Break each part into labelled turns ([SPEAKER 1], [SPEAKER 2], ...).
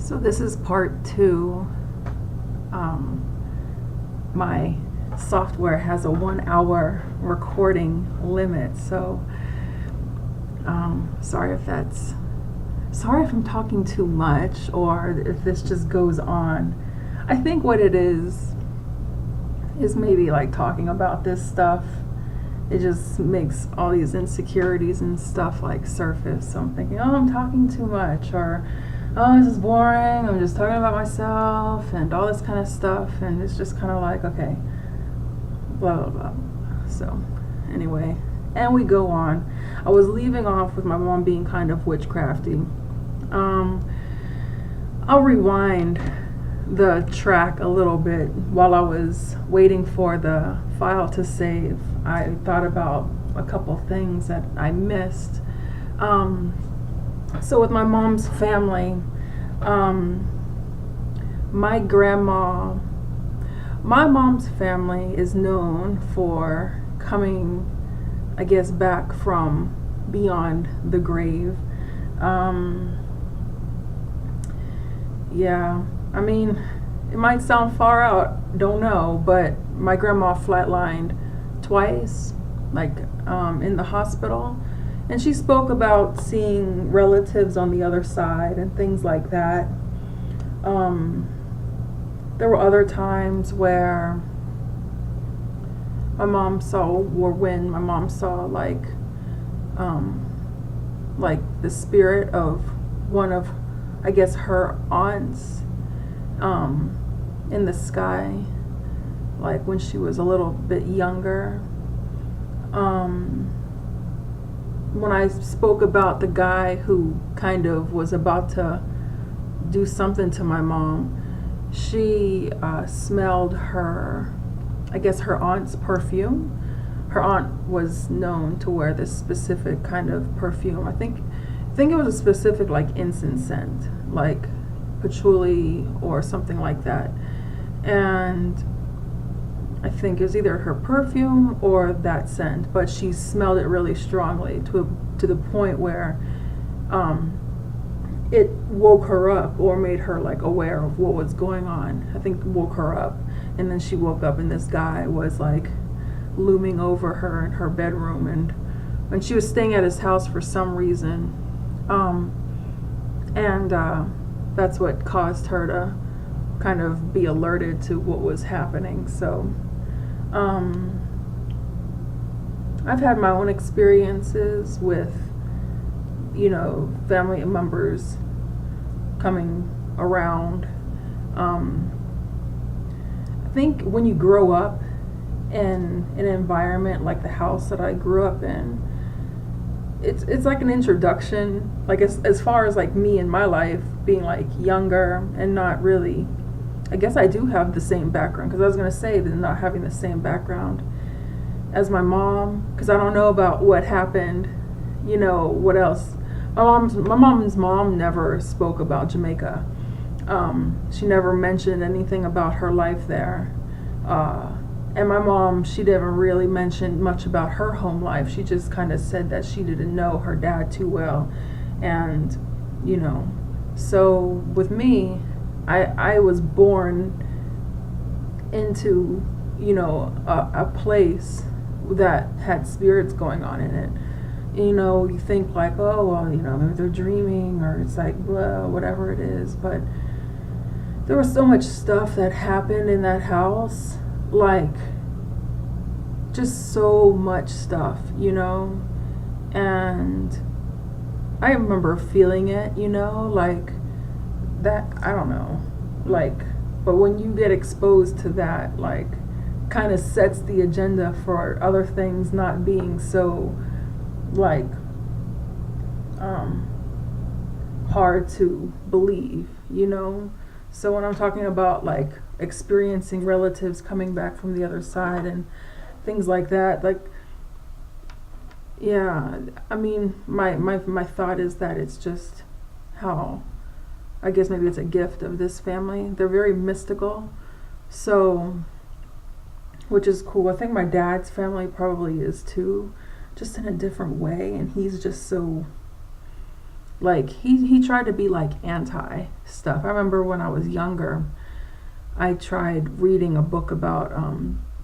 [SPEAKER 1] So this is part 2. My software has a 1-hour recording limit, so sorry if I'm talking too much or if this just goes on. I think what it is maybe like talking about this stuff. It just makes all these insecurities and stuff like surface. So I'm thinking, oh, I'm talking too much, or oh, this is boring, I'm just talking about myself and all this kind of stuff, and it's just kind of like, okay, blah blah blah. So anyway, and we go on. I was leaving off with my mom being kind of witchcrafty. I'll rewind the track a little bit. While I was waiting for the file to save, I thought about a couple things that I missed. So with my mom's family, my mom's family is known for coming, I guess, back from beyond the grave. Yeah, I mean, it might sound far out, don't know, but my grandma flatlined twice, like in the hospital. And she spoke about seeing relatives on the other side and things like that. There were other times where when my mom saw like the spirit of one of, I guess, her aunts in the sky, like when she was a little bit younger. When I spoke about the guy who kind of was about to do something to my mom, she smelled her aunt's perfume. Her aunt was known to wear this specific kind of perfume. I think it was a specific like incense scent, like patchouli or something like that. And I think it was either her perfume or that scent, but she smelled it really strongly to the point where it woke her up or made her like aware of what was going on. I think it woke her up, and then she woke up and this guy was like looming over her in her bedroom, and she was staying at his house for some reason, and that's what caused her to kind of be alerted to what was happening. So I've had my own experiences with, family members coming around. I think when you grow up in an environment like the house that I grew up in, it's like an introduction, like as far as like me in my life being like younger and not really, I guess I do have the same background, because I was going to say that not having the same background as my mom, because I don't know about what happened, what else. My mom's mom never spoke about Jamaica. She never mentioned anything about her life there. And my mom, she didn't really mention much about her home life. She just kind of said that she didn't know her dad too well. And, so with me, I was born into, a place that had spirits going on in it. You think like, oh, well, maybe they're dreaming, or it's like, blah, whatever it is. But there was so much stuff that happened in that house, like, just so much stuff, and I remember feeling it, like that, I don't know, like, but when you get exposed to that, like, kind of sets the agenda for other things not being so, like, hard to believe, So when I'm talking about like experiencing relatives coming back from the other side and things like that, like, yeah, I mean, my thought is that it's just how, I guess maybe it's a gift of this family. They're very mystical, so, which is cool. I think my dad's family probably is too, just in a different way, and he's just so, Like he tried to be like anti stuff. I remember when I was younger, I tried reading a book about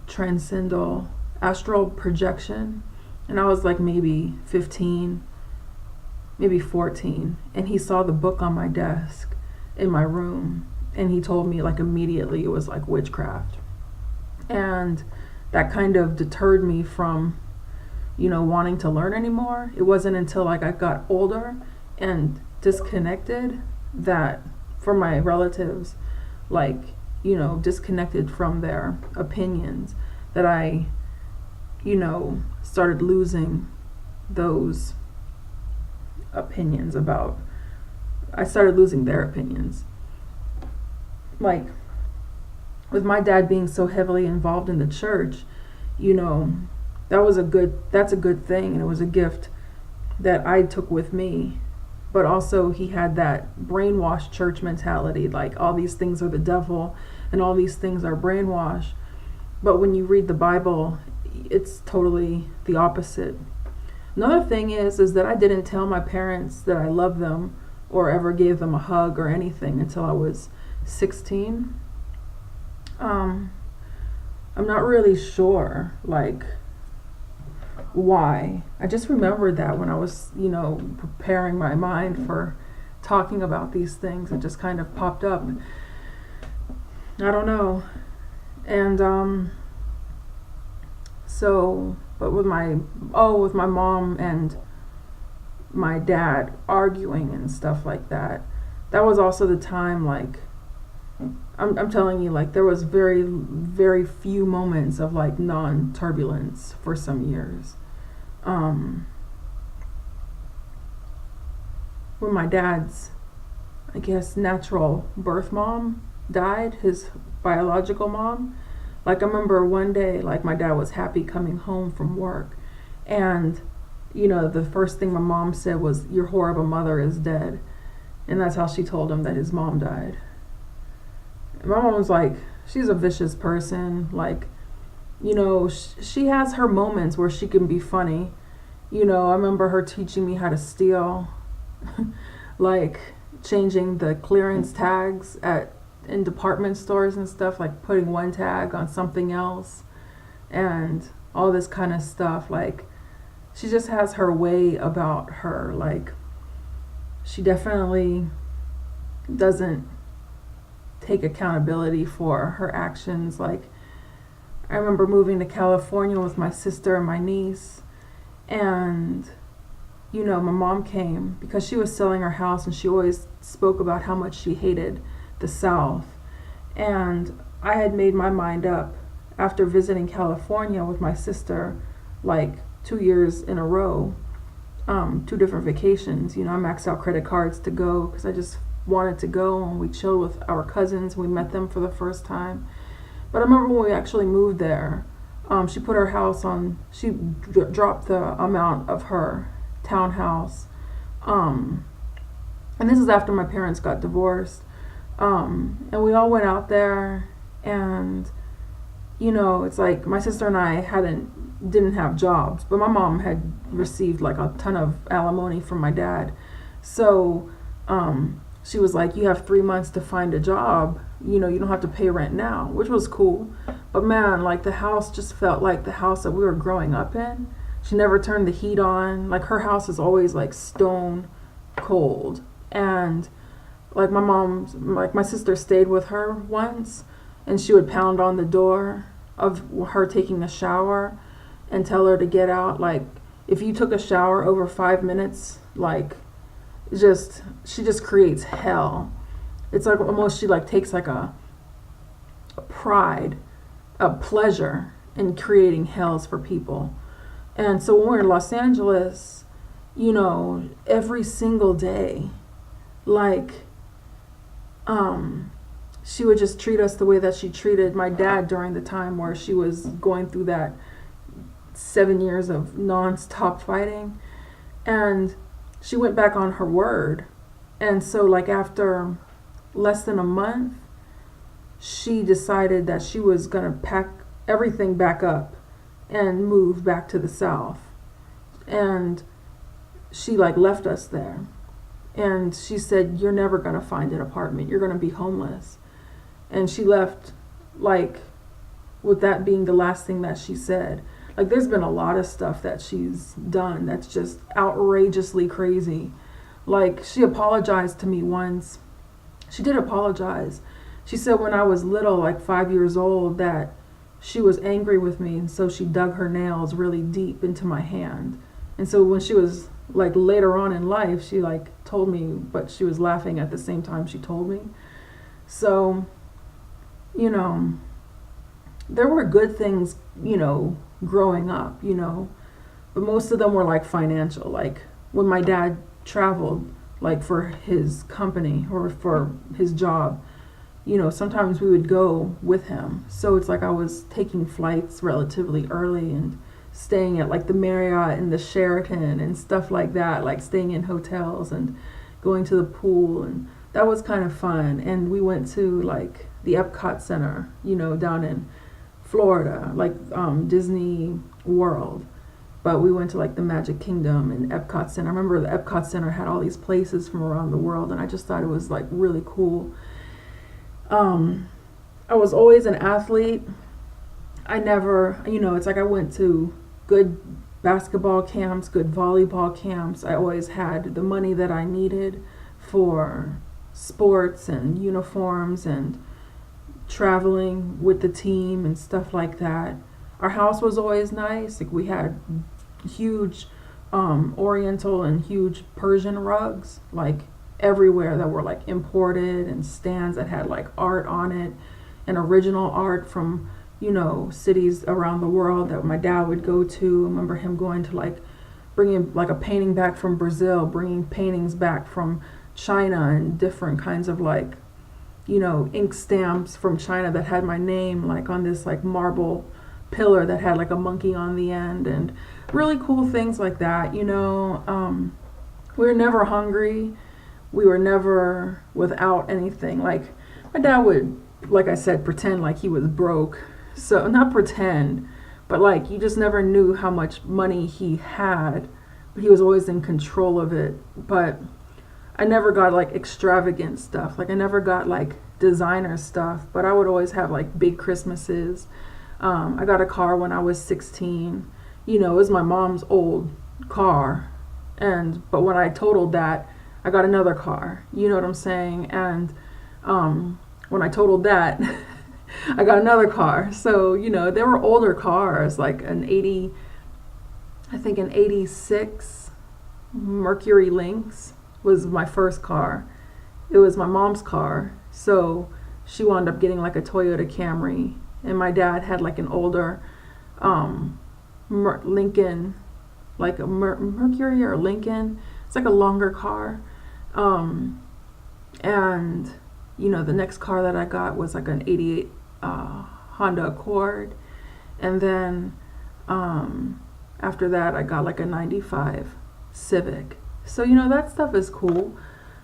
[SPEAKER 1] transcendental astral projection, and I was like maybe 15, maybe 14, and he saw the book on my desk in my room, and he told me like immediately it was like witchcraft. And that kind of deterred me from, wanting to learn anymore. It wasn't until like I got older and disconnected that from my relatives, like, disconnected from their opinions, that I, started losing those opinions about, I started losing their opinions. Like, with my dad being so heavily involved in the church, that's a good thing, and it was a gift that I took with me. But also he had that brainwashed church mentality, like all these things are the devil and all these things are brainwashed. But when you read the Bible, it's totally the opposite. Another thing is that I didn't tell my parents that I loved them or ever gave them a hug or anything until I was 16. I'm not really sure, like, why. I just remembered that when I was, preparing my mind for talking about these things. It just kind of popped up. I don't know. And but with my mom and my dad arguing and stuff like that, that was also the time, like, I'm telling you, like, there was very, very few moments of like non-turbulence for some years. When my dad's, I guess, natural birth mom died, his biological mom, like, I remember one day, like, my dad was happy coming home from work, and the first thing my mom said was, "Your horrible mother is dead," and that's how she told him that his mom died. And my mom was like, she's a vicious person, like, she has her moments where she can be funny. I remember her teaching me how to steal, like changing the clearance tags in department stores and stuff, like putting one tag on something else and all this kind of stuff. Like, she just has her way about her. Like, she definitely doesn't take accountability for her actions. Like, I remember moving to California with my sister and my niece, and my mom came because she was selling her house, and she always spoke about how much she hated the South. And I had made my mind up after visiting California with my sister like 2 years in a row, 2 different vacations. I maxed out credit cards to go because I just wanted to go, and we chilled with our cousins. We met them for the first time. But I remember when we actually moved there, she put her house on, she dropped the amount of her townhouse. And this is after my parents got divorced. And we all went out there, and, it's like my sister and I didn't have jobs, but my mom had received like a ton of alimony from my dad. So, she was like, you have 3 months to find a job, you don't have to pay rent now, which was cool. But man, like, the house just felt like the house that we were growing up in. She never turned the heat on. Like, her house is always like stone cold. And like, my sister stayed with her once, and she would pound on the door of her taking a shower and tell her to get out. Like, if you took a shower over 5 minutes, like, she just creates hell. It's like almost she like takes like a pride, a pleasure in creating hells for people. And so when we're in Los Angeles, every single day, like, she would just treat us the way that she treated my dad during the time where she was going through that 7 years of non-stop fighting. And she went back on her word. And so, like, after less than a month, she decided that she was going to pack everything back up and move back to the South. And she, like, left us there. And she said, "You're never going to find an apartment. You're going to be homeless." And she left, like, with that being the last thing that she said. Like, there's been a lot of stuff that she's done that's just outrageously crazy. Like, she apologized to me once. She did apologize. She said when I was little, like 5 years old, that she was angry with me, and so she dug her nails really deep into my hand. And so when she was, like, later on in life, she, like, told me, but she was laughing at the same time she told me. So, you know, there were good things, you know, growing up, you know, but most of them were like financial. Like when my dad traveled, like for his company or for his job, you know, sometimes we would go with him. So it's like I was taking flights relatively early and staying at like the Marriott and the Sheraton and stuff like that, like staying in hotels and going to the pool, and that was kind of fun. And we went to like the Epcot Center, you know, down in Florida, like Disney World. But we went to like the Magic Kingdom and Epcot Center. I remember the Epcot Center had all these places from around the world, and I just thought it was like really cool. I was always an athlete. I never, you know, it's like I went to good basketball camps, good volleyball camps. I always had the money that I needed for sports and uniforms and traveling with the team and stuff like that. Our house was always nice. Like we had huge Oriental and huge Persian rugs, like everywhere, that were like imported, and stands that had like art on it and original art from, you know, cities around the world that my dad would go to. I remember him going to like bringing like a painting back from Brazil, bringing paintings back from China, and different kinds of like, you know, ink stamps from China that had my name like on this like marble pillar that had like a monkey on the end, and really cool things like that, you know. We were never hungry. We were never without anything. Like my dad would, like I said, pretend like he was broke. So not pretend, but like you just never knew how much money he had, but he was always in control of it. But I never got like extravagant stuff. Like I never got like designer stuff, but I would always have like big Christmases. I got a car when I was 16. You know, it was my mom's old car. But when I totaled that, I got another car. You know what I'm saying? And when I totaled that, I got another car. So, you know, there were older cars, like an 86 Mercury Lynx was my first car. It was my mom's car. So she wound up getting like a Toyota Camry. And my dad had like an older Lincoln, like a Mercury or Lincoln. It's like a longer car. And, you know, the next car that I got was like an 88 Honda Accord. And then after that, I got like a 95 Civic. So, you know, that stuff is cool.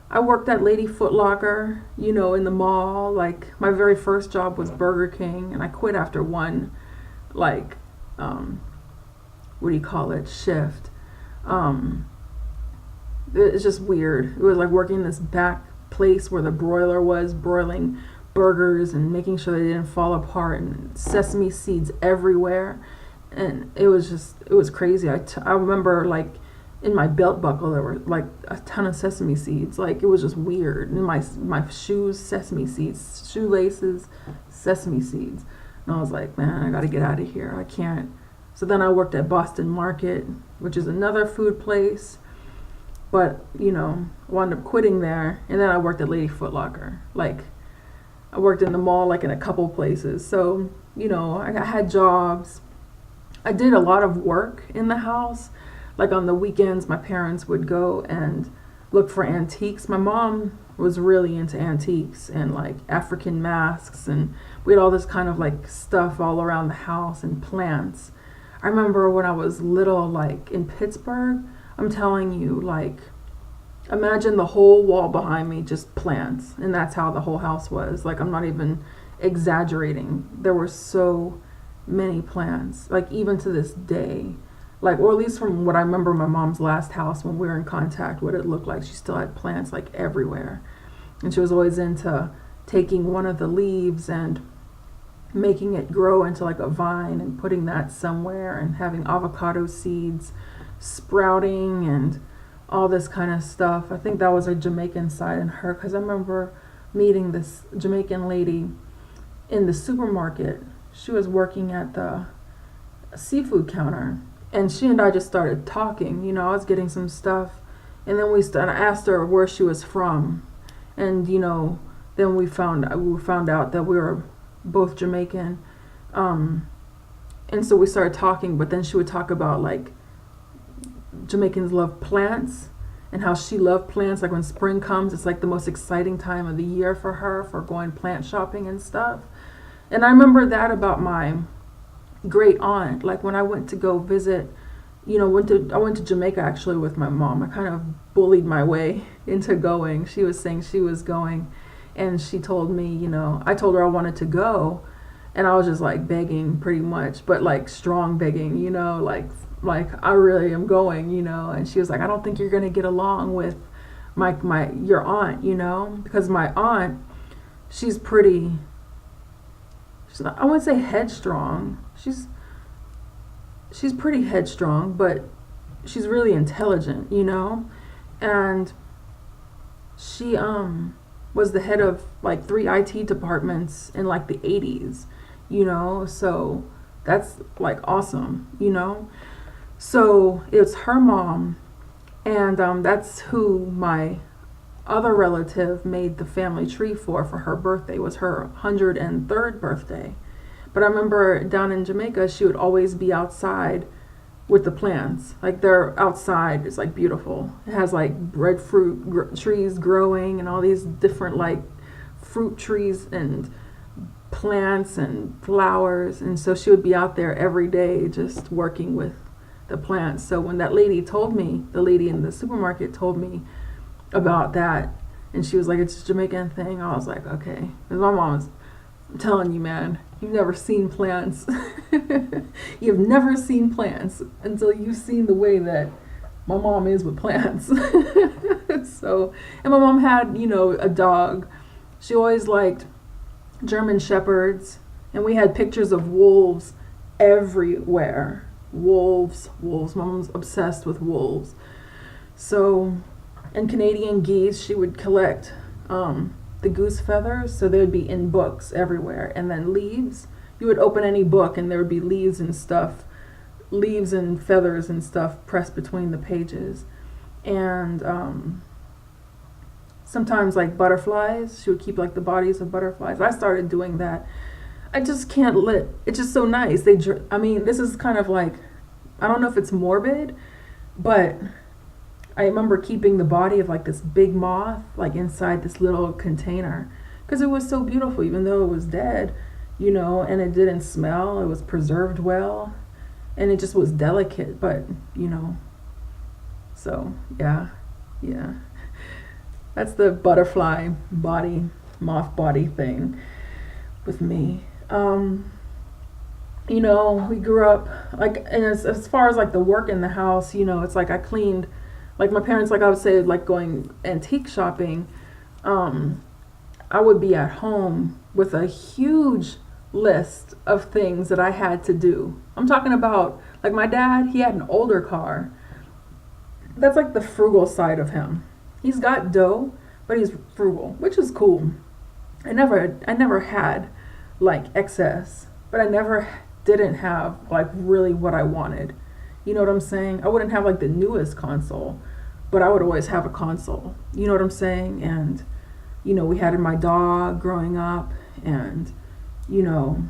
[SPEAKER 1] I worked at Lady Foot Locker, you know, in the mall. Like, my very first job was Burger King, and I quit after one, like, shift. It's just weird. It was like working in this back place where the broiler was, broiling burgers and making sure they didn't fall apart, and sesame seeds everywhere. And it was crazy. I remember, like, in my belt buckle there were like a ton of sesame seeds. Like, it was just weird. In my shoes, sesame seeds, shoelaces, sesame seeds. And I was like, man, I gotta get out of here. I can't. So then I worked at Boston Market, which is another food place. But, you know, I wound up quitting there. And then I worked at Lady Foot Locker. Like, I worked in the mall, like in a couple places. So, you know, I had jobs. I did a lot of work in the house. Like on the weekends, my parents would go and look for antiques. My mom was really into antiques and like African masks, and we had all this kind of like stuff all around the house and plants. I remember when I was little, like in Pittsburgh, I'm telling you, like, imagine the whole wall behind me just plants, and that's how the whole house was. Like, I'm not even exaggerating. There were so many plants. Like, even to this day, like, or at least from what I remember my mom's last house when we were in contact, what it looked like. She still had plants like everywhere. And she was always into taking one of the leaves and making it grow into like a vine and putting that somewhere, and having avocado seeds sprouting and all this kind of stuff. I think that was a Jamaican side in her, because I remember meeting this Jamaican lady in the supermarket. She was working at the seafood counter, and she and I just started talking. You know, I was getting some stuff, and then I asked her where she was from, and you know, then we found out that we were both Jamaican, and so we started talking. But then she would talk about like Jamaicans love plants, and how she loved plants. Like when spring comes, it's like the most exciting time of the year for her, for going plant shopping and stuff. And I remember that about my great aunt. Like when I went to go visit, you know, I went to Jamaica actually with my mom. I kind of bullied my way into going. She was saying she was going, and she told me, you know, I told her I wanted to go, and I was just like begging pretty much, but like strong begging, you know, like I really am going, you know. And she was like, I don't think you're gonna get along with your aunt, you know, because my aunt, she's not, I wouldn't say headstrong. She's pretty headstrong, but she's really intelligent, you know. And she was the head of like 3 IT departments in like the 80s, you know. So that's like awesome, you know. So it's her mom, and that's who my other relative made the family tree for her birthday. It was her 103rd birthday. But I remember down in Jamaica, she would always be outside with the plants. Like they're outside, it's like beautiful. It has like breadfruit trees growing, and all these different like fruit trees and plants and flowers. And so she would be out there every day just working with the plants. So when that lady told me, the lady in the supermarket told me about that, and she was like, it's a Jamaican thing, I was like, okay. Because my mom was, I'm telling you, man, you've never seen plants. You've never seen plants until you've seen the way that my mom is with plants. So, and my mom had, you know, a dog. She always liked German Shepherds, and we had pictures of wolves everywhere. Wolves. My mom's obsessed with wolves. So, and Canadian geese, she would collect the goose feathers, so they would be in books everywhere. And then leaves, you would open any book and there would be leaves and stuff, leaves and feathers and stuff pressed between the pages. And sometimes like butterflies, she would keep like the bodies of butterflies. I started doing that. I just can't it's just so nice. I mean, this is kind of like, I don't know if it's morbid, but I remember keeping the body of like this big moth like inside this little container, because it was so beautiful, even though it was dead, you know, and it didn't smell. It was preserved well, and it just was delicate, but you know. So yeah, that's the butterfly body, moth body thing with me. You know, we grew up like, and as far as like the work in the house, you know, it's like I cleaned. Like my parents, like I would say, like going antique shopping, I would be at home with a huge list of things that I had to do. I'm talking about, like my dad, he had an older car. That's like the frugal side of him. He's got dough, but he's frugal, which is cool. I never had like excess, but I never didn't have like really what I wanted. You know what I'm saying? I wouldn't have like the newest console, but I would always have a console. You know what I'm saying? And, you know, we had my dog growing up, and, you know,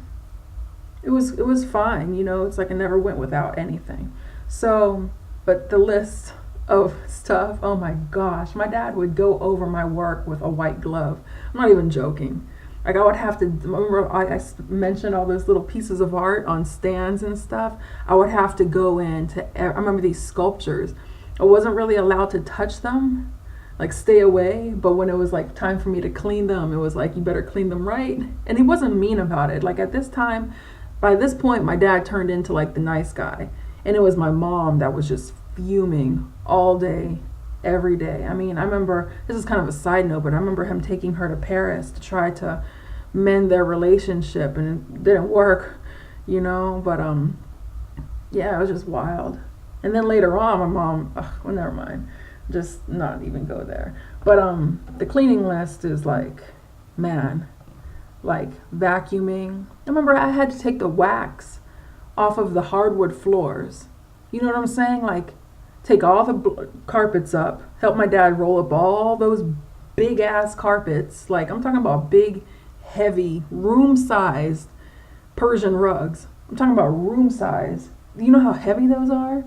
[SPEAKER 1] it was fine. You know, it's like I never went without anything. So, but the list of stuff, oh my gosh, my dad would go over my work with a white glove. I'm not even joking. Like I would have to, remember I mentioned all those little pieces of art on stands and stuff. I would have to go I remember these sculptures. I wasn't really allowed to touch them, like stay away. But when it was like time for me to clean them, it was like, you better clean them right. And he wasn't mean about it. Like at this time, by this point, my dad turned into like the nice guy. And it was my mom that was just fuming all day, every day. I mean, I remember, this is kind of a side note, but I remember him taking her to Paris to try to mend their relationship, and it didn't work, but yeah, it was just wild. And then later on, my mom, well, never mind, just not even go there. But the cleaning list is like, man, like vacuuming. I remember I had to take the wax off of the hardwood floors. You know what I'm saying? Like, take all the carpets up, help my dad roll up all those big ass carpets. Like, I'm talking about big, heavy, room sized Persian rugs. I'm talking about room size. You know how heavy those are?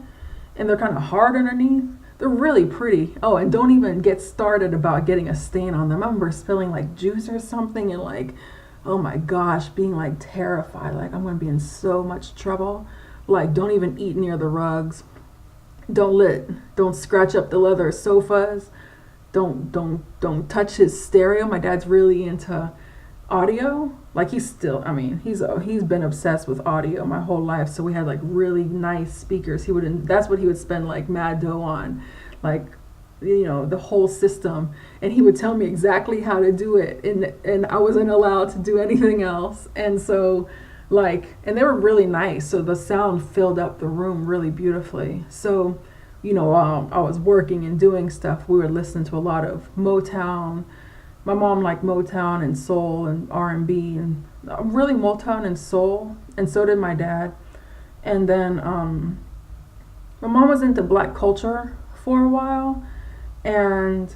[SPEAKER 1] And they're kind of hard underneath. They're really pretty. Oh, and don't even get started about getting a stain on them. I remember spilling like juice or something and like, oh my gosh, being like terrified. Like, I'm going to be in so much trouble. Like, don't even eat near the rugs. Don't scratch up the leather sofas. Don't touch his stereo. My dad's really into audio. Like, he's been obsessed with audio my whole life. So we had like really nice speakers. That's what he would spend like mad dough on, like, the whole system. And he would tell me exactly how to do it, and I wasn't allowed to do anything else. And so, like, and they were really nice, so the sound filled up the room really beautifully. So, I was working and doing stuff. We would listen to a lot of Motown. My mom liked Motown and soul and R&B, and really Motown and soul, and so did my dad. And then my mom was into black culture for a while, and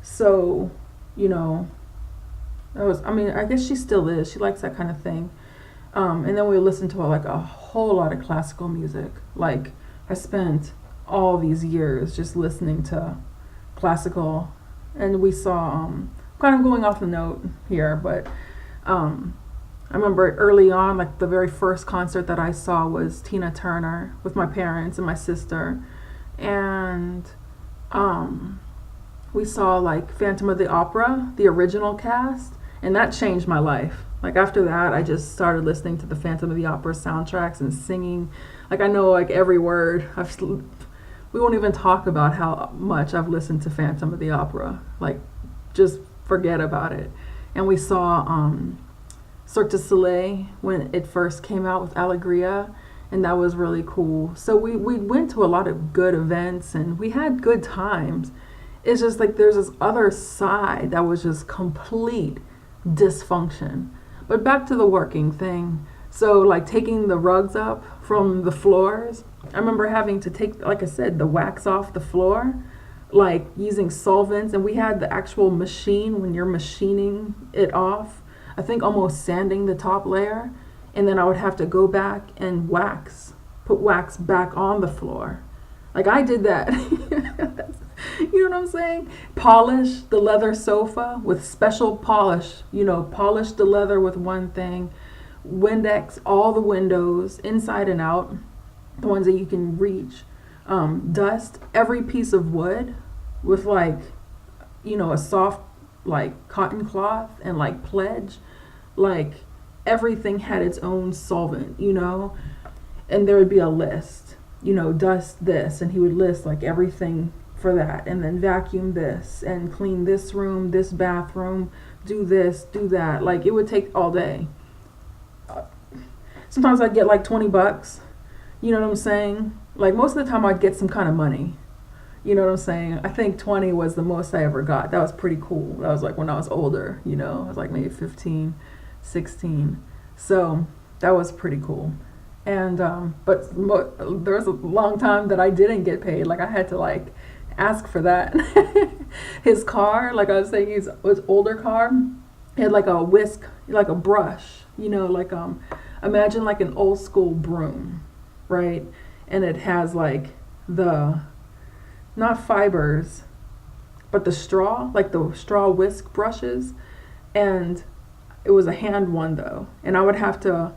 [SPEAKER 1] so, I guess she still is. She likes that kind of thing. And then we listened to like a whole lot of classical music. Like, I spent all these years just listening to classical, and we saw, kind of going off the note here, but I remember early on, like the very first concert that I saw was Tina Turner with my parents and my sister, and we saw like Phantom of the Opera, the original cast, and that changed my life. Like, after that, I just started listening to the Phantom of the Opera soundtracks and singing. Like, I know like every word. We won't even talk about how much I've listened to Phantom of the Opera. Like, just forget about it. And we saw Cirque du Soleil when it first came out with Allegria, and that was really cool. So we went to a lot of good events, and we had good times. It's just like there's this other side that was just complete dysfunction. But back to the working thing. So, like, taking the rugs up from the floors, I remember having to take, like I said, the wax off the floor, like using solvents, and we had the actual machine when you're machining it off, I think almost sanding the top layer, and then I would have to go back and put wax back on the floor. Like, I did that. You know what I'm saying? Polish the leather sofa with special polish, polish the leather with one thing, Windex all the windows inside and out, the ones that you can reach, dust every piece of wood with like, a soft like cotton cloth and like pledge, like everything had its own solvent, and there would be a list, dust this, and he would list like everything for that, and then vacuum this and clean this room, this bathroom, do this, do that. Like, it would take all day. Sometimes I'd get like $20. You know what I'm saying? Like, most of the time I'd get some kind of money. You know what I'm saying? I think 20 was the most I ever got. That was pretty cool. That was like when I was older, I was like maybe 15, 16. So that was pretty cool. And but there was a long time that I didn't get paid. Like, I had to like ask for that. His car, like I was saying, his older car, he had like a whisk, like a brush, like imagine like an old school broom, right? And it has like the, not fibers, but the straw, like the straw whisk brushes. And it was a hand one though. And I would have to,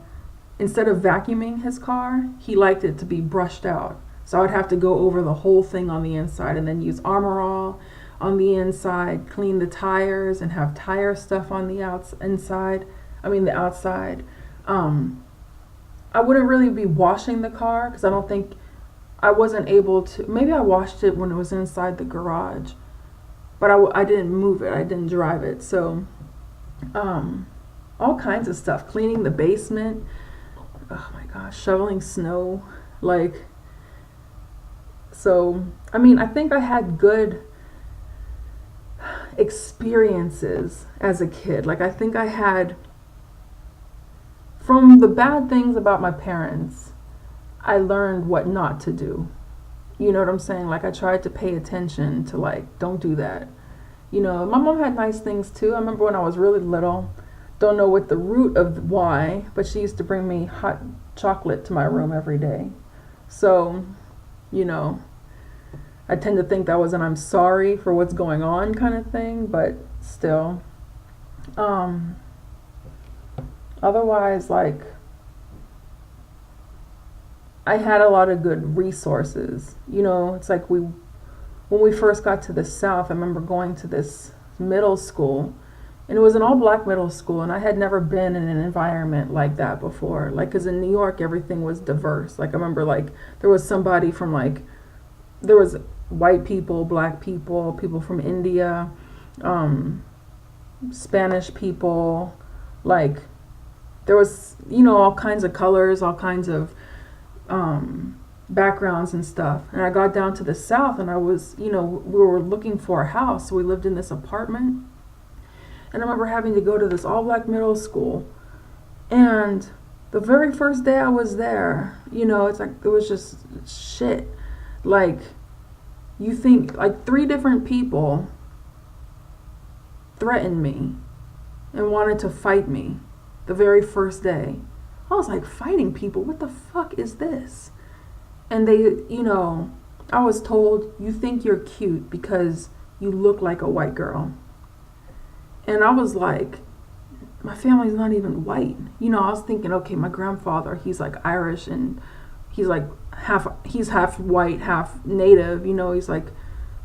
[SPEAKER 1] instead of vacuuming his car, he liked it to be brushed out. So I would have to go over the whole thing on the inside and then use Armor All on the inside, clean the tires and have tire stuff on the the outside. I wouldn't really be washing the car because I don't think I wasn't able to, maybe I washed it when it was inside the garage, but I didn't move it, I didn't drive it. So all kinds of stuff, cleaning the basement, oh my gosh, shoveling snow, like, so I mean, I think I had good experiences as a kid. Like, I think I had, from the bad things about my parents, I learned what not to do. You know what I'm saying? Like, I tried to pay attention to, like, don't do that. You know, my mom had nice things too. I remember when I was really little, don't know what the root of why, but she used to bring me hot chocolate to my room every day. So, you know, I tend to think that was an I'm sorry for what's going on kind of thing, but still. Otherwise, like, I had a lot of good resources. You know, it's like when we first got to the South, I remember going to this middle school, and it was an all-black middle school, and I had never been in an environment like that before. Like, because in New York, everything was diverse. Like, I remember, like, there was somebody from, like, there was white people, black people, people from India, Spanish people, like, there was, you know, all kinds of colors, all kinds of backgrounds and stuff. And I got down to the South, and I was, you know, we were looking for a house, so we lived in this apartment. And I remember having to go to this all-black middle school, and the very first day I was there, you know, it's like, it was just shit. Like, you think, like, 3 different people threatened me and wanted to fight me the very first day. I was like, fighting people? What the fuck is this? And they, you know, I was told, you think you're cute because you look like a white girl. And I was like, my family's not even white. You know, I was thinking, okay, my grandfather, he's like Irish, and he's like he's half white, half native. You know, he's like,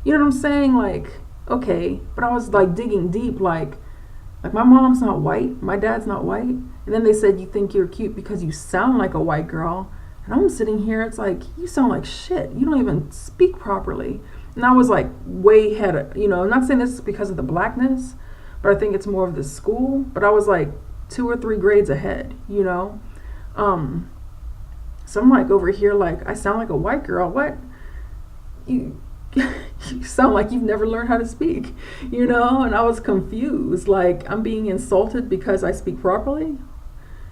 [SPEAKER 1] you know what I'm saying? Like, okay. But I was like digging deep, like my mom's not white, my dad's not white. And then they said, you think you're cute because you sound like a white girl. And I'm sitting here, it's like, you sound like shit. You don't even speak properly. And I was like way ahead of, you know, I'm not saying this is because of the blackness, but I think it's more of the school. But I was like 2 or 3 grades ahead, you know. So I'm like over here, like, I sound like a white girl. What? You sound like you've never learned how to speak, you know? And I was confused, like, I'm being insulted because I speak properly.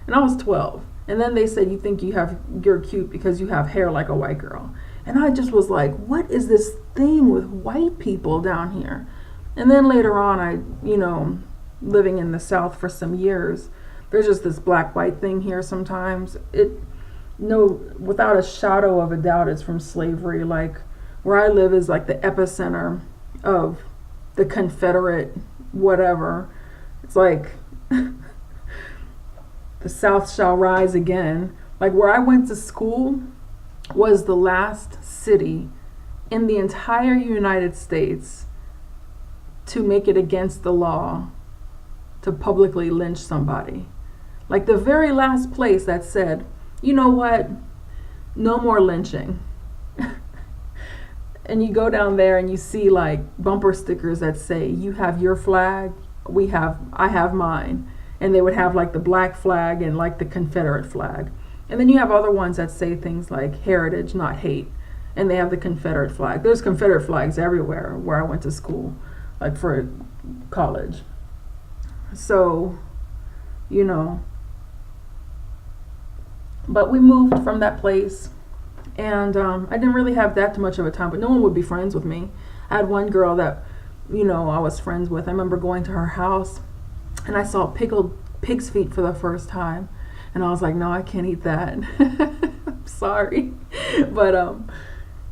[SPEAKER 1] And I was 12. And then they said, you think you're cute because you have hair like a white girl. And I just was like, what is this thing with white people down here? And then later on, I, you know, living in the South for some years, there's just this black-white thing here sometimes. Without a shadow of a doubt, it's from slavery. Like, where I live is like the epicenter of the Confederate whatever. It's like the South shall rise again. Like, where I went to school was the last city in the entire United States to make it against the law to publicly lynch somebody. Like, the very last place that said, you know what, no more lynching. And you go down there and you see like bumper stickers that say, you have your flag, I have mine. And they would have like the black flag and like the Confederate flag. And then you have other ones that say things like heritage, not hate. And they have the Confederate flag. There's Confederate flags everywhere where I went to school, like for college. So, you know, but we moved from that place, and I didn't really have that much of a time, but no one would be friends with me. I had one girl that, you know, I was friends with. I remember going to her house, and I saw pickled pig's feet for the first time, and I was like, no, I can't eat that. I'm sorry. But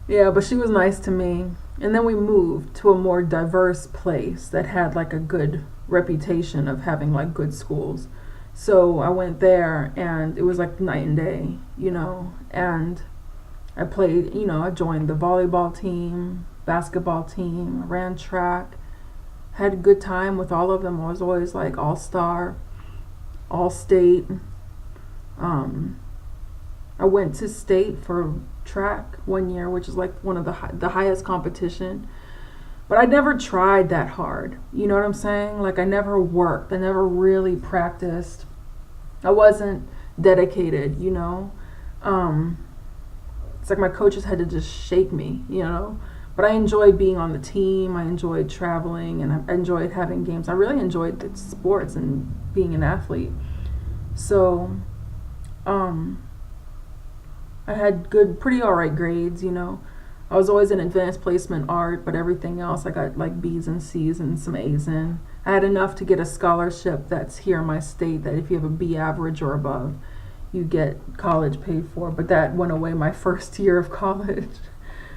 [SPEAKER 1] yeah, but she was nice to me. And then we moved to a more diverse place that had like a good reputation of having like good schools. So I went there, and it was like night and day, you know. And I played, you know, I joined the volleyball team, basketball team, ran track, had a good time with all of them. I was always like all-star, all-state. I went to state for track one year, which is like one of the highest competition. But I never tried that hard. You know what I'm saying? Like I never worked. I never really practiced. I wasn't dedicated, you know. It's like my coaches had to just shake me, you know. But I enjoyed being on the team. I enjoyed traveling, and I enjoyed having games. I really enjoyed the sports and being an athlete. So, I had good, pretty alright grades, you know. I was always in advanced placement art, but everything else I got like B's and C's and some A's in. I had enough to get a scholarship that's here in my state that if you have a B average or above, you get college paid for. But that went away my first year of college.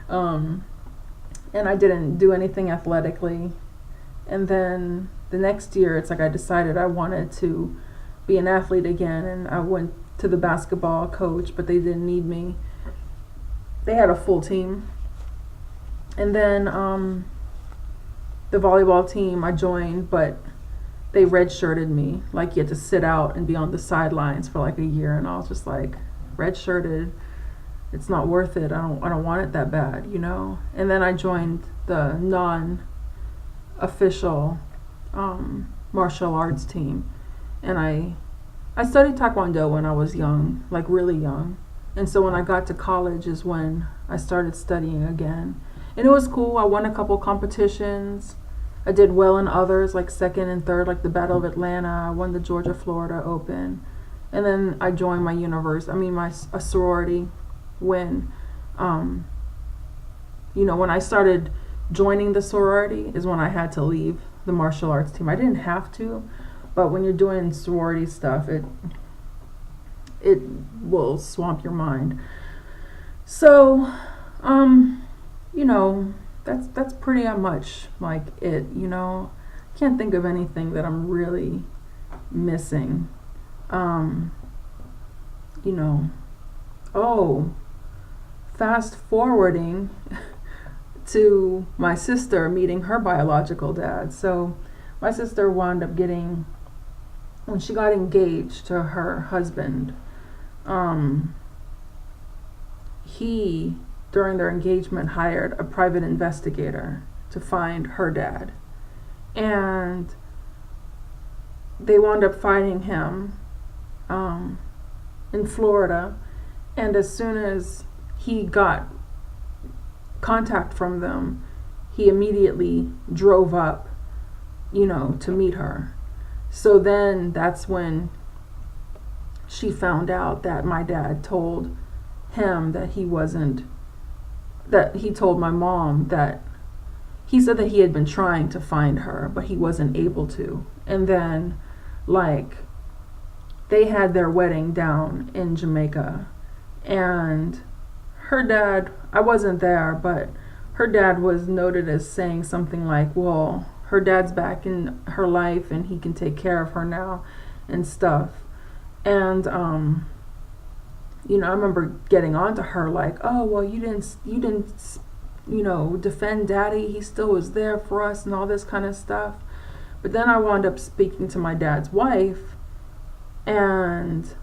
[SPEAKER 1] And I didn't do anything athletically. And then the next year, it's like I decided I wanted to be an athlete again, and I went to the basketball coach, but they didn't need me. They had a full team. And then the volleyball team I joined, but they redshirted me. Like you had to sit out and be on the sidelines for like a year, and I was just like, redshirted, it's not worth it. I don't want it that bad, you know. And then I joined the non-official martial arts team, and I studied Taekwondo when I was young, like really young. And so when I got to college is when I started studying again. And it was cool. I won a couple competitions. I did well in others, like second and third, like the Battle of Atlanta. I won the Georgia-Florida Open. And then I joined my a sorority when, when I started joining the sorority is when I had to leave the martial arts team. I didn't have to, but when you're doing sorority stuff, it will swamp your mind. So, that's pretty much like it, you know. Can't think of anything that I'm really missing. Fast forwarding to my sister meeting her biological dad. So my sister wound up when she got engaged to her husband, he, during their engagement, hired a private investigator to find her dad. And they wound up finding him in Florida. And as soon as he got contact from them, he immediately drove up, to meet her. So then that's when she found out that my dad told him that he told my mom that he said that he had been trying to find her, but he wasn't able to. And then, they had their wedding down in Jamaica, and her dad, I wasn't there, but her dad was noted as saying something like, well, her dad's back in her life and he can take care of her now and stuff. And I remember getting on to her like, oh, well, you didn't defend daddy, he still was there for us and all this kind of stuff. But then I wound up speaking to my dad's wife, and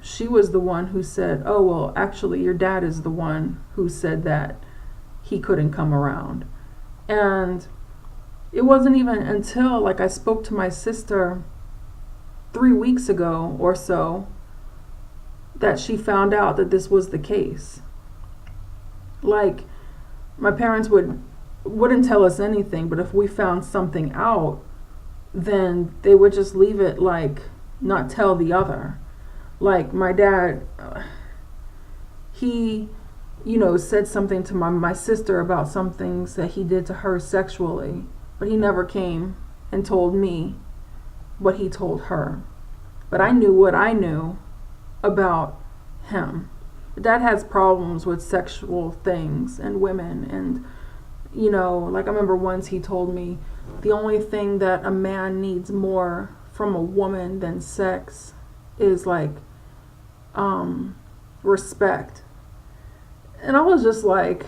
[SPEAKER 1] she was the one who said, oh, well, actually your dad is the one who said that he couldn't come around. And it wasn't even until I spoke to my sister 3 weeks ago or so that she found out that this was the case. My parents wouldn't tell us anything, but if we found something out, then they would just leave it, not tell the other. My dad, he, said something to my sister about some things that he did to her sexually, but he never came and told me what he told her. But I knew what I knew about him. Dad has problems with sexual things and women, and I remember once he told me the only thing that a man needs more from a woman than sex is respect. And I was just like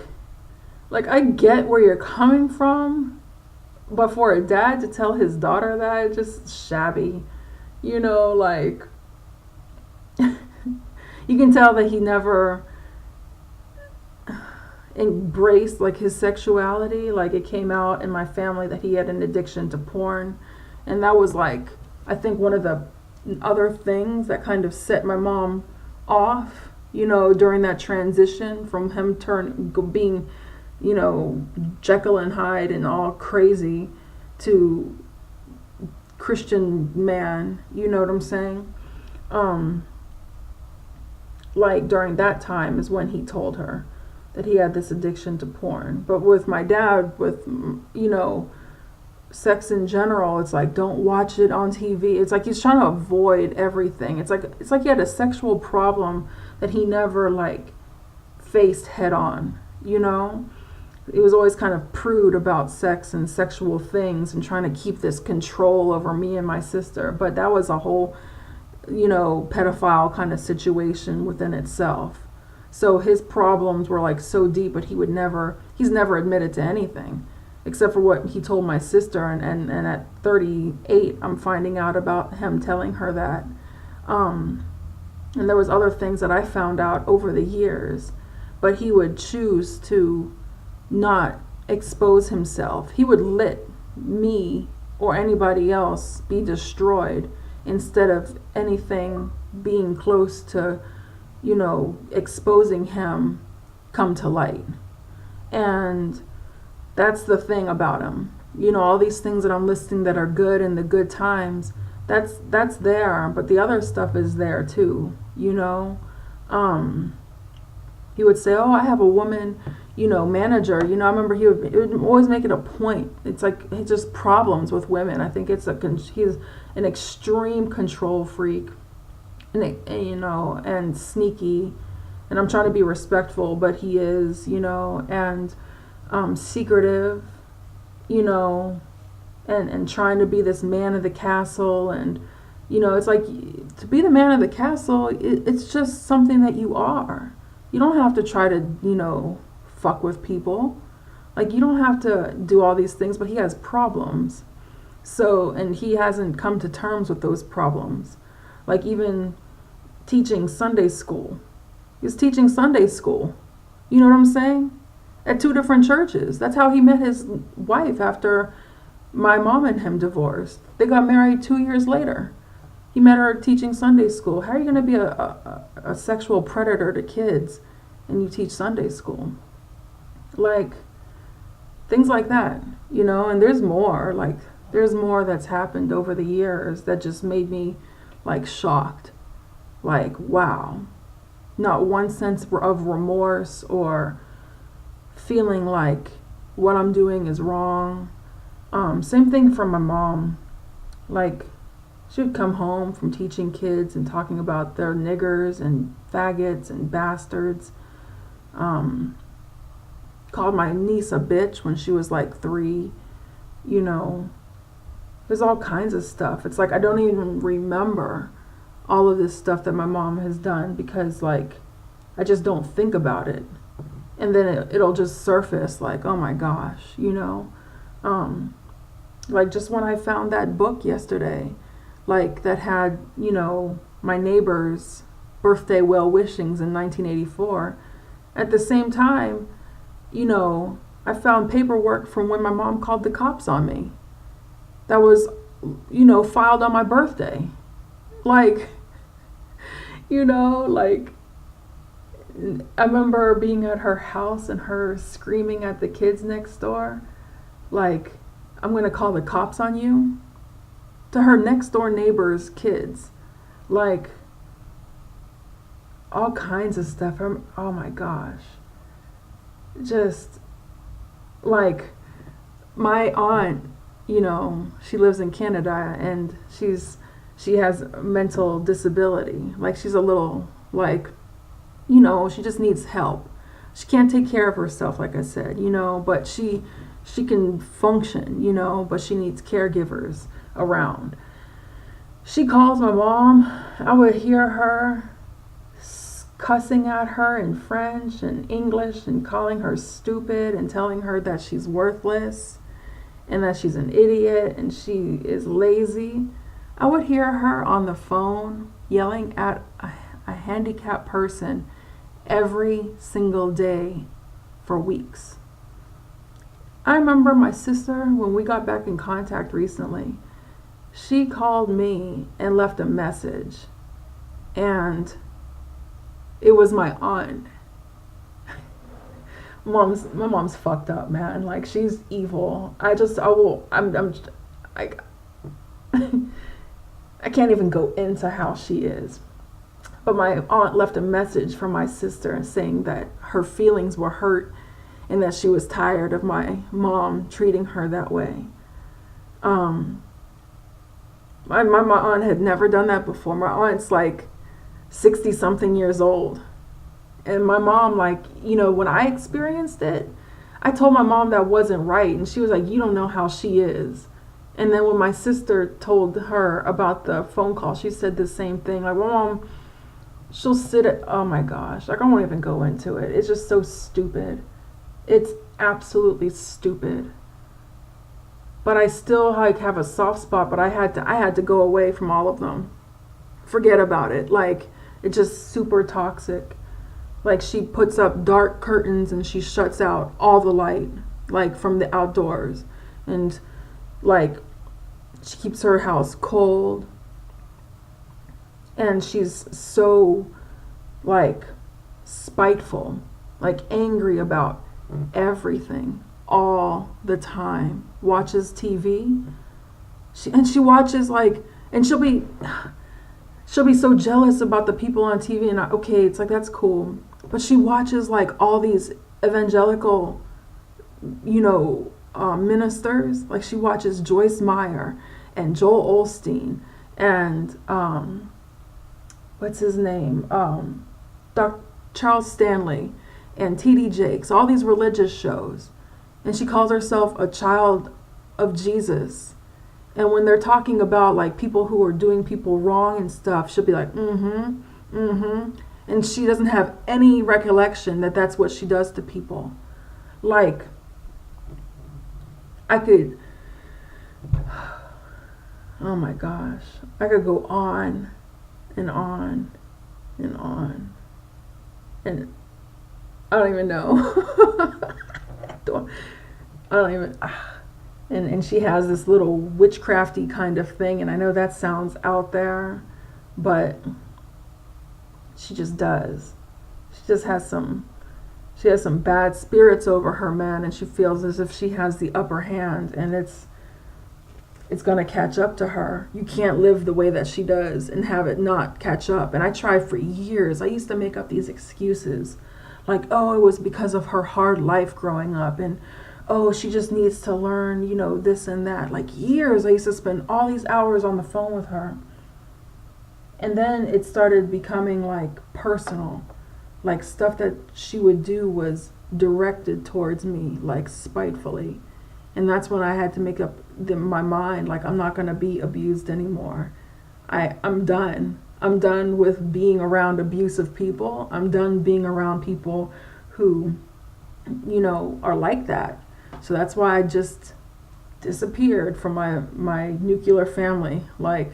[SPEAKER 1] I get where you're coming from, but for a dad to tell his daughter that, it's just shabby. you can tell that he never embraced like his sexuality. Like it came out in my family that he had an addiction to porn, and that was like, I think, one of the other things that kind of set my mom off, during that transition from him being, Jekyll and Hyde and all crazy to Christian man, you know what I'm saying? Like during that time is when he told her that he had this addiction to porn. But with my dad, with, sex in general, it's like, don't watch it on TV. It's like he's trying to avoid everything. It's like he had a sexual problem that he never like faced head on, He was always kind of prude about sex and sexual things and trying to keep this control over me and my sister. But that was a whole, pedophile kind of situation within itself. So his problems were like so deep, but he's never admitted to anything except for what he told my sister. And at 38, I'm finding out about him telling her that. And there was other things that I found out over the years, but he would choose to not expose himself. He would let me or anybody else be destroyed instead of anything being close to, exposing him come to light. And that's the thing about him. All these things that I'm listing that are good in the good times, that's there, but the other stuff is there too, He would say, oh, I have a woman, manager. I remember he would always make it a point. It's like it's just problems with women. I think he's an extreme control freak, and sneaky. And I'm trying to be respectful, but he is, and secretive, and trying to be this man of the castle. And, it's like to be the man of the castle, it's just something that you are. You don't have to try to, fuck with people. Like, you don't have to do all these things, but he has problems. So, and he hasn't come to terms with those problems. Like, even teaching Sunday school. He was teaching Sunday school. You know what I'm saying? At 2 different churches. That's how he met his wife after my mom and him divorced. They got married 2 years later. He met her teaching Sunday school. How are you going to be a sexual predator to kids and you teach Sunday school? Like, things like that, and there's more. Like, there's more that's happened over the years that just made me, like, shocked. Like, wow. Not one sense of remorse or feeling like what I'm doing is wrong. Same thing from my mom. Like, she would come home from teaching kids and talking about their niggers and faggots and bastards. Called my niece a bitch when she was like 3. There's all kinds of stuff. It's like I don't even remember all of this stuff that my mom has done because, like, I just don't think about it. And then it'll just surface like, oh my gosh, like just when I found that book yesterday, like that had, my neighbor's birthday well wishings in 1984. At the same time, I found paperwork from when my mom called the cops on me. That was, filed on my birthday. Like, like, I remember being at her house and her screaming at the kids next door, like, I'm going to call the cops on you. To her next door neighbor's kids. Like, all kinds of stuff. Oh my gosh. Just, like, my aunt, she lives in Canada and she has mental disability. Like, she's a little, like, she just needs help. She can't take care of herself, like I said, but she can function, but she needs caregivers around. She calls my mom. I would hear her cussing at her in French and English and calling her stupid and telling her that she's worthless and that she's an idiot and she is lazy. I would hear her on the phone yelling at a handicapped person every single day for weeks. I remember my sister, when we got back in contact recently, she called me and left a message, and it was my aunt. My mom's fucked up, man. Like, she's evil. I can't even go into how she is. But my aunt left a message for my sister saying that her feelings were hurt and that she was tired of my mom treating her that way. My aunt had never done that before. My aunt's like 60 something years old. And my mom, like, when I experienced it, I told my mom that wasn't right. And she was like, you don't know how she is. And then when my sister told her about the phone call, she said the same thing. Like, well, Mom, she'll oh my gosh. Like, I won't even go into it. It's just so stupid. It's absolutely stupid. But I still have a soft spot, but I had to go away from all of them. Forget about it. Like, it's just super toxic. Like, she puts up dark curtains and she shuts out all the light, like, from the outdoors. And, like, she keeps her house cold. And she's so, like, spiteful, like, angry about everything all the time. Watches TV. She watches, like, and she'll be so jealous about the people on TV, and okay, it's like, that's cool. But she watches, like, all these evangelical, ministers. Like, she watches Joyce Meyer and Joel Osteen and what's his name? Dr. Charles Stanley and T.D. Jakes, all these religious shows. And she calls herself a child of Jesus. And when they're talking about, like, people who are doing people wrong and stuff, she'll be like, and she doesn't have any recollection that that's what she does to people. Like, oh my gosh, I could go on and on and on. And I don't even know. And she has this little witchcrafty kind of thing, and I know that sounds out there, but she just does. She just has some bad spirits over her, man, and she feels as if she has the upper hand, and it's going to catch up to her. You can't live the way that she does and have it not catch up. And I tried for years. I used to make up these excuses, like, oh, it was because of her hard life growing up, and oh, she just needs to learn, this and that. Like, years I used to spend all these hours on the phone with her. And then it started becoming, like, personal. Like, stuff that she would do was directed towards me, like, spitefully. And that's when I had to make up my mind, like, I'm not going to be abused anymore. I'm done. I'm done with being around abusive people. I'm done being around people who, are like that. So that's why I just disappeared from my nuclear family. Like,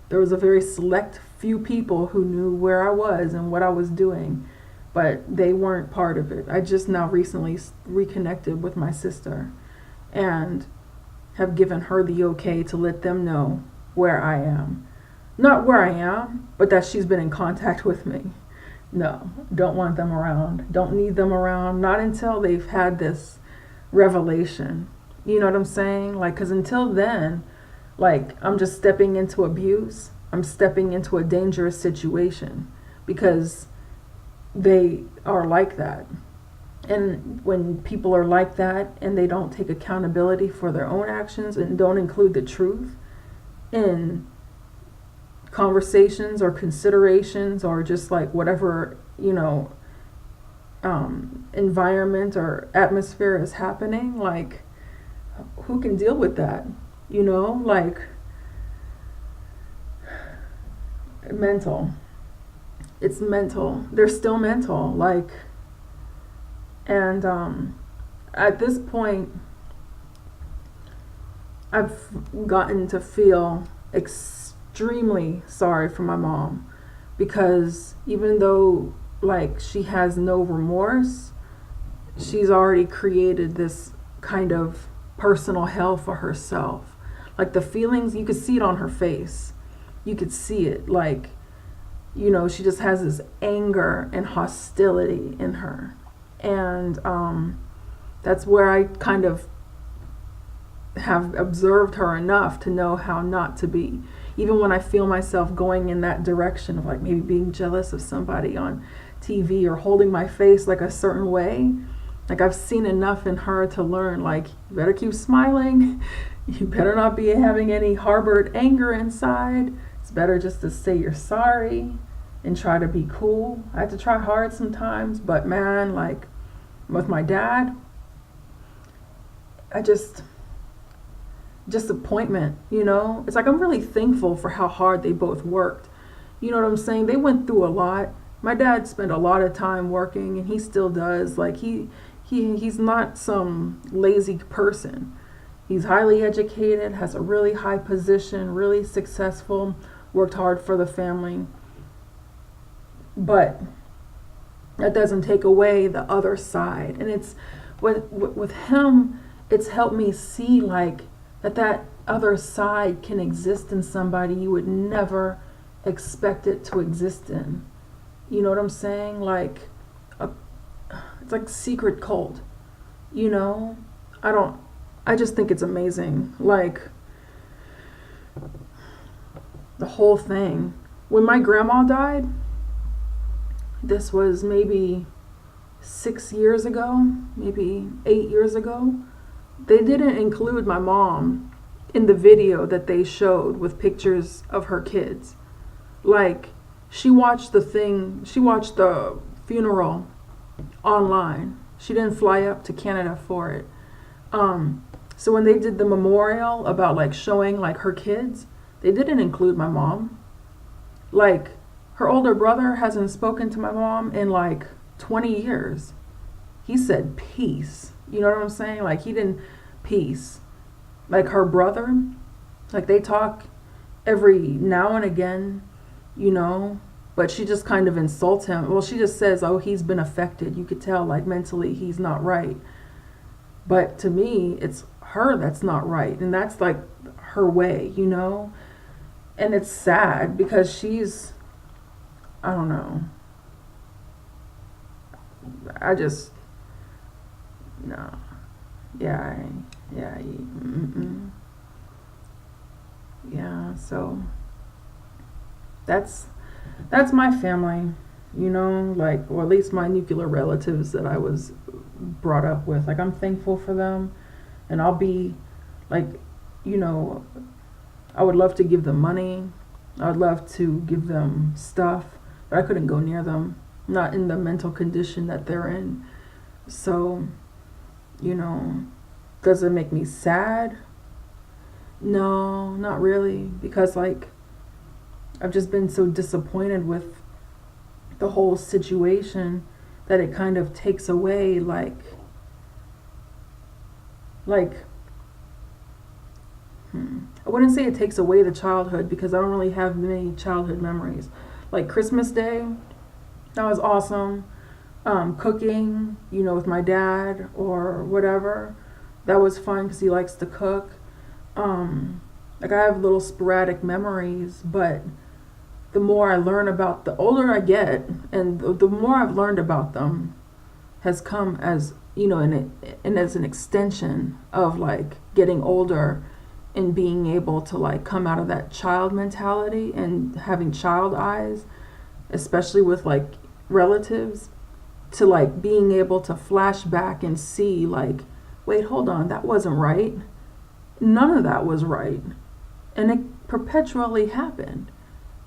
[SPEAKER 1] there was a very select few people who knew where I was and what I was doing, but they weren't part of it. I just now recently reconnected with my sister and have given her the okay to let them know where I am. Not where I am, but that she's been in contact with me. No, don't want them around. Don't need them around. Not until they've had this revelation. You know what I'm saying? Like, because until then, like, I'm just stepping into abuse. I'm stepping into a dangerous situation because they are like that. And when people are like that and they don't take accountability for their own actions and don't include the truth in conversations or considerations or just like whatever, environment or atmosphere is happening, like, who can deal with that? Like, mental. It's mental. They're still mental. Like, and at this point, I've gotten to feel extremely sorry for my mom because even though like she has no remorse, she's already created this kind of personal hell for herself. Like the feelings, you could see it on her face. You could see it. Like, you know, she just has this anger and hostility in her. And that's where I kind of have observed her enough to know how not to be. Even when I feel myself going in that direction of like maybe being jealous of somebody on TV or holding my face like a certain way, like I've seen enough in her to learn like, you better keep smiling. You better not be having any harbored anger inside. It's better just to say you're sorry and try to be cool. I had to try hard sometimes, but man, like with my dad, I just disappointment, you know? It's like I'm really thankful for how hard they both worked. You know what I'm saying? They went through a lot. My dad spent a lot of time working, and he still does. Like he's not some lazy person. He's highly educated, has a really high position, really successful, worked hard for the family. But that doesn't take away the other side. And it's with him, it's helped me see like that other side can exist in somebody you would never expect it to exist in. You know what I'm saying? Like it's like secret cult, you know? I just think it's amazing. Like the whole thing. When my grandma died, this was maybe 6 years ago, maybe 8 years ago. They didn't include my mom in the video that they showed with pictures of her kids. Like, she watched the funeral online. She didn't fly up to Canada for it. So when they did the memorial about like showing like her kids, they didn't include my mom. Like, her older brother hasn't spoken to my mom in like 20 years. He said peace. You know what I'm saying? Like he didn't peace. Like her brother, like they talk every now and again, you know, but she just kind of insults him. Well, she just says, oh, he's been affected. You could tell like mentally he's not right. But to me, it's her that's not right. And that's like her way, you know? And it's sad because she's, I don't know. No. Yeah. Yeah, so that's my family, you know, like, or at least my nuclear relatives that I was brought up with. Like, I'm thankful for them, and I'll be like, you know, I would love to give them money. I'd love to give them stuff, but I couldn't go near them, not in the mental condition that they're in. So, you know, does it make me sad? No, not really, because like I've just been so disappointed with the whole situation that it kind of takes away I wouldn't say it takes away the childhood because I don't really have many childhood memories. Like Christmas Day, that was awesome. Cooking, you know, with my dad or whatever, that was fun because he likes to cook. Like I have little sporadic memories, but the more I learn about, the older I get, and the more I've learned about them has come as, you know, and as an extension of like getting older and being able to like come out of that child mentality and having child eyes, especially with like relatives, to like being able to flash back and see like, wait, hold on, that wasn't right. None of that was right. And it perpetually happened.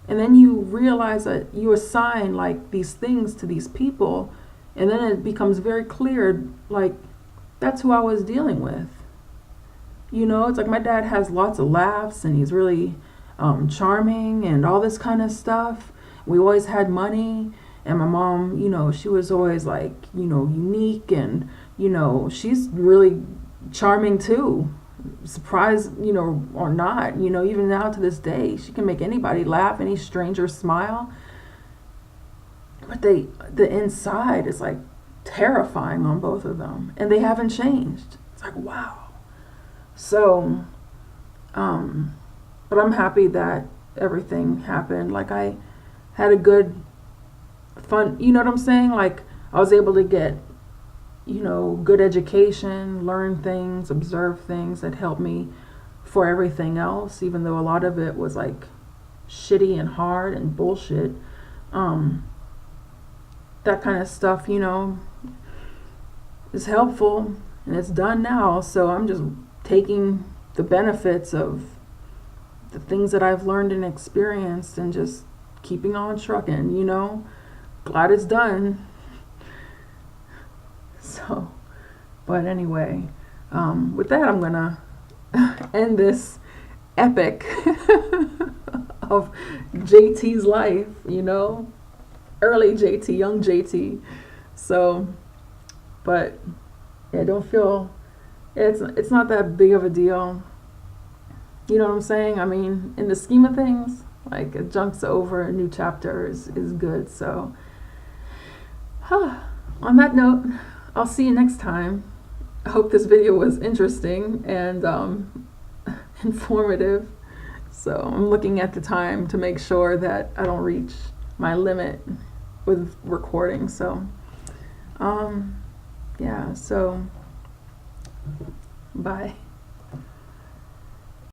[SPEAKER 1] And then you realize that you assign like these things to these people, and then it becomes very clear, like, that's who I was dealing with. You know, it's like my dad has lots of laughs and he's really charming and all this kind of stuff. We always had money, and my mom, you know, she was always like, you know, unique, and, you know, she's really charming too. Surprised, you know, or not, you know, even now to this day, she can make anybody laugh, any stranger smile. but the inside is like terrifying on both of them, and they haven't changed. It's like, wow. So, but I'm happy that everything happened. Like, I had a good, fun, you know what I'm saying? Like, I was able to get, good education, learn things, observe things that helped me for everything else, even though a lot of it was like shitty and hard and bullshit. That kind of stuff, is helpful, and it's done now. So I'm just taking the benefits of the things that I've learned and experienced and just keeping on trucking, glad it's done. So, but anyway, with that, I'm gonna end this epic of JT's life, early JT, young JT. So, but yeah, don't feel, it's not that big of a deal. You know what I'm saying? I mean, in the scheme of things, like, a junk's over, a new chapter is good. So, on that note, I'll see you next time. I hope this video was interesting and informative. So I'm looking at the time to make sure that I don't reach my limit with recording. So, yeah, so bye.